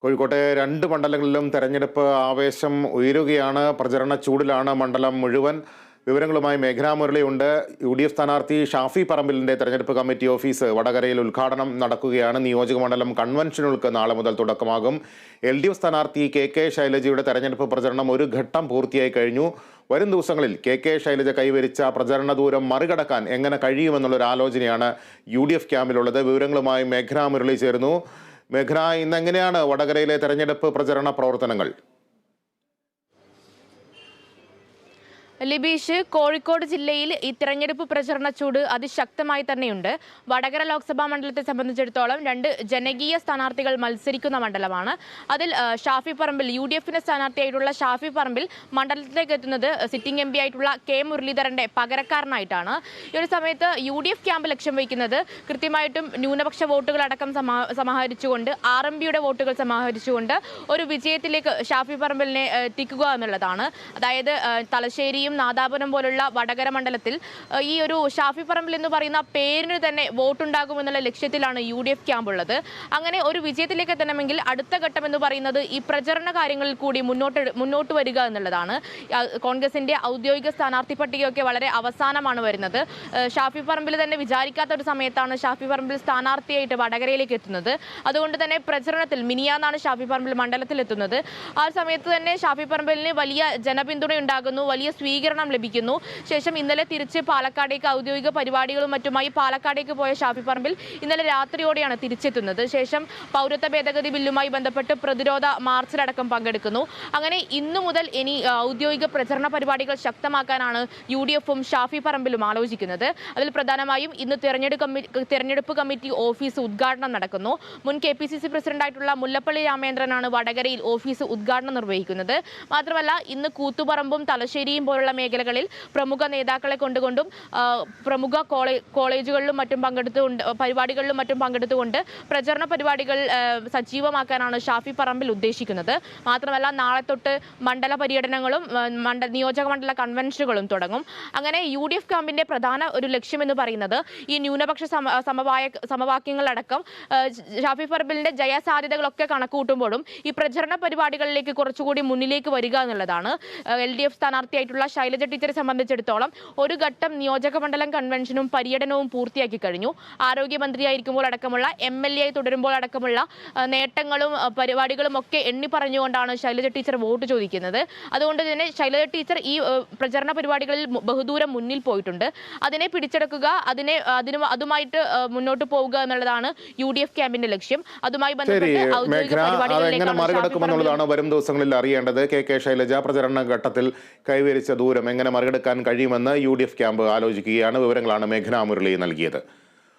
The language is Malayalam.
കോഴിക്കോട്ടെ രണ്ട് മണ്ഡലങ്ങളിലും തെരഞ്ഞെടുപ്പ് ആവേശം ഉയരുകയാണ്. പ്രചരണ ചൂടിലാണ് മണ്ഡലം മുഴുവൻ. വിവരങ്ങളുമായി മേഘന മുരളിയുണ്ട്. UDF സ്ഥാനാർത്ഥി ഷാഫി പറമ്പിലിന്റെ തെരഞ്ഞെടുപ്പ് കമ്മിറ്റി ഓഫീസ് വടകരയിൽ ഉദ്ഘാടനം നടക്കുകയാണ്. നിയോജക മണ്ഡലം കൺവെൻഷനുകൾക്ക് നാളെ മുതൽ തുടക്കമാകും. LDF സ്ഥാനാർത്ഥി KK ശൈലജയുടെ തെരഞ്ഞെടുപ്പ് പ്രചരണം ഒരു ഘട്ടം പൂർത്തിയായി കഴിഞ്ഞു. വരും ദിവസങ്ങളിൽ KK ശൈലജ കൈവരിച്ച പ്രചരണ ദൂരം മറികടക്കാൻ എങ്ങനെ കഴിയുമെന്നുള്ളൊരു ആലോചനയാണ് UDF ക്യാമ്പിലുള്ളത്. വിവരങ്ങളുമായി മേഘന മുരളി ചേരുന്നു. മേഘന, ഇന്നെങ്ങനെയാണ് വടകരയിലെ തെരഞ്ഞെടുപ്പ് പ്രചരണ പ്രവർത്തനങ്ങൾ? ലിബീഷ്, കോഴിക്കോട് ജില്ലയിൽ ഈ തെരഞ്ഞെടുപ്പ് പ്രചരണ ചൂട് അതിശക്തമായി തന്നെയുണ്ട്. വടകര ലോക്സഭാ മണ്ഡലത്തെ സംബന്ധിച്ചിടത്തോളം രണ്ട് ജനകീയ സ്ഥാനാർത്ഥികൾ മത്സരിക്കുന്ന മണ്ഡലമാണ്. അതിൽ ഷാഫി പറമ്പിൽ, UDFന്റെ സ്ഥാനാർത്ഥിയായിട്ടുള്ള ഷാഫി പറമ്പിൽ മണ്ഡലത്തിലേക്ക് എത്തുന്നത് സിറ്റിംഗ് MP ആയിട്ടുള്ള K മുരളീധരന്റെ പകരക്കാരനായിട്ടാണ്. ഈ ഒരു സമയത്ത് UDF ക്യാമ്പ് ലക്ഷ്യം വയ്ക്കുന്നത് കൃത്യമായിട്ടും ന്യൂനപക്ഷ വോട്ടുകളടക്കം സമാഹരിച്ചുകൊണ്ട് RMPയുടെ വോട്ടുകൾ സമാഹരിച്ചുകൊണ്ട് ഒരു വിജയത്തിലേക്ക് ഷാഫി പറമ്പിലിനെ എത്തിക്കുക എന്നുള്ളതാണ്. അതായത് തലശ്ശേരിയും നാദാപുരം പോലുള്ള വടകര മണ്ഡലത്തിൽ ഈ ഒരു ഷാഫി പറമ്പിൽ എന്ന് പറയുന്ന പേരിന് തന്നെ വോട്ടുണ്ടാകുമെന്നുള്ള ലക്ഷ്യത്തിലാണ് UDF ക്യാമ്പ് ഉള്ളത്. അങ്ങനെ ഒരു വിജയത്തിലേക്ക് എത്തണമെങ്കിൽ അടുത്ത ഘട്ടം എന്ന് പറയുന്നത് ഈ പ്രചരണ കാര്യങ്ങളിൽ കൂടി മുന്നോട്ട് വരിക എന്നുള്ളതാണ്. കോൺഗ്രസിന്റെ ഔദ്യോഗിക സ്ഥാനാർത്ഥി പട്ടികയൊക്കെ വളരെ അവസാനമാണ് വരുന്നത്. ഷാഫി പറമ്പിൽ തന്നെ വിചാരിക്കാത്ത ഒരു സമയത്താണ് ഷാഫി പറമ്പിൽ സ്ഥാനാർത്ഥിയായിട്ട് വടകരയിലേക്ക് എത്തുന്നത്. അതുകൊണ്ട് തന്നെ പ്രചരണത്തിൽ മിനിയാന്നാണ് ഷാഫി പറമ്പിൽ മണ്ഡലത്തിൽ എത്തുന്നത്. ആ സമയത്ത് തന്നെ ഷാഫി പറമ്പിലിന് വലിയ ജനപിന്തുണ ഉണ്ടാകുന്നു, വലിയ സ്വീകരണം ലഭിക്കുന്നു. ശേഷം ഇന്നലെ തിരിച്ച് പാലക്കാടേക്ക് ഔദ്യോഗിക പരിപാടികളും മറ്റുമായി പാലക്കാടേക്ക് പോയ ഷാഫി പറമ്പിൽ ഇന്നലെ രാത്രിയോടെയാണ് തിരിച്ചെത്തുന്നത്. ശേഷം പൗരത്വ ഭേദഗതി ബില്ലുമായി ബന്ധപ്പെട്ട് പ്രതിരോധ മാർച്ചിലടക്കം പങ്കെടുക്കുന്നു. അങ്ങനെ ഇന്നു മുതൽ ഇനി ഔദ്യോഗിക പ്രചരണ പരിപാടികൾ ശക്തമാക്കാനാണ് UDFും ഷാഫി പറമ്പിലും ആലോചിക്കുന്നത്. അതിൽ പ്രധാനമായും ഇന്ന് തെരഞ്ഞെടുപ്പ് കമ്മിറ്റി ഓഫീസ് ഉദ്ഘാടനം നടക്കുന്നു. മുൻ KPCC പ്രസിഡന്റായിട്ടുള്ള മുല്ലപ്പള്ളി രാമേന്ദ്രനാണ് വടകരയിൽ ഓഫീസ് ഉദ്ഘാടനം നിർവഹിക്കുന്നത്. മാത്രമല്ല ഇന്ന് കൂത്തുപറമ്പും തലശ്ശേരിയും പോലുള്ള മേഖലകളിൽ പ്രമുഖ നേതാക്കളെ കൊണ്ടുകൊണ്ടും പ്രമുഖ കോളേജുകളിലും മറ്റും പരിപാടികളിലും മറ്റും പങ്കെടുത്തുകൊണ്ട് പ്രചരണ പരിപാടികൾ സജീവമാക്കാനാണ് ഷാഫി പറമ്പിൽ ഉദ്ദേശിക്കുന്നത്. മാത്രമല്ല നാളെ തൊട്ട് മണ്ഡല പര്യടനങ്ങളും നിയോജക മണ്ഡല കൺവെൻഷനുകളും തുടങ്ങും. അങ്ങനെ UDF ക്യാമ്പിന്റെ പ്രധാന ഒരു ലക്ഷ്യം എന്ന് പറയുന്നത് ഈ ന്യൂനപക്ഷ സമവാക്യങ്ങളടക്കം ഷാഫി പറമ്പിലിന്റെ ജയസാധ്യതകളൊക്കെ കണക്കുകൂട്ടുമ്പോഴും ഈ പ്രചരണ പരിപാടികളിലേക്ക് കുറച്ചുകൂടി മുന്നിലേക്ക് വരിക എന്നുള്ളതാണ്. LDF സ്ഥാനാർത്ഥിയായിട്ടുള്ള ശൈലജ ടീച്ചറെ സംബന്ധിച്ചിടത്തോളം ഒരു ഘട്ടം നിയോജക മണ്ഡലം കൺവെൻഷനും പര്യടനവും പൂർത്തിയാക്കി കഴിഞ്ഞു. ആരോഗ്യമന്ത്രിയായിരിക്കുമ്പോൾ അടക്കമുള്ള MLA തുടരുമ്പോൾ അടക്കമുള്ള നേട്ടങ്ങളും പരിപാടികളും ഒക്കെ എണ്ണി പറഞ്ഞുകൊണ്ടാണ് ശൈലജ ടീച്ചർ വോട്ട് ചോദിക്കുന്നത്. അതുകൊണ്ട് തന്നെ ശൈലജ ടീച്ചർ ഈ പ്രചരണ പരിപാടികളിൽ ബഹുദൂരം മുന്നിൽ പോയിട്ടുണ്ട്. അതിനെ പിടിച്ചെടുക്കുക, അതുമായിട്ട് മുന്നോട്ട് പോവുക എന്നുള്ളതാണ് UDF ക്യാമ്പിന്റെ ലക്ഷ്യം. അതുമായി ബന്ധപ്പെട്ട് ഔദ്യോഗിക പരിപാടികളിലേക്കാണ് വരും ദിവസങ്ങളിൽ അറിയേണ്ടത്. KK ശൈലജ പ്രചരണ ഘട്ടത്തിൽ കൈവരിച്ച ദൂരം എങ്ങനെ മറികടക്കാൻ കഴിയുമെന്ന് UDF ക്യാമ്പ് ആലോചിക്കുകയാണ്. വിവരങ്ങളാണ് മേഘന മുരളി നൽകിയത്.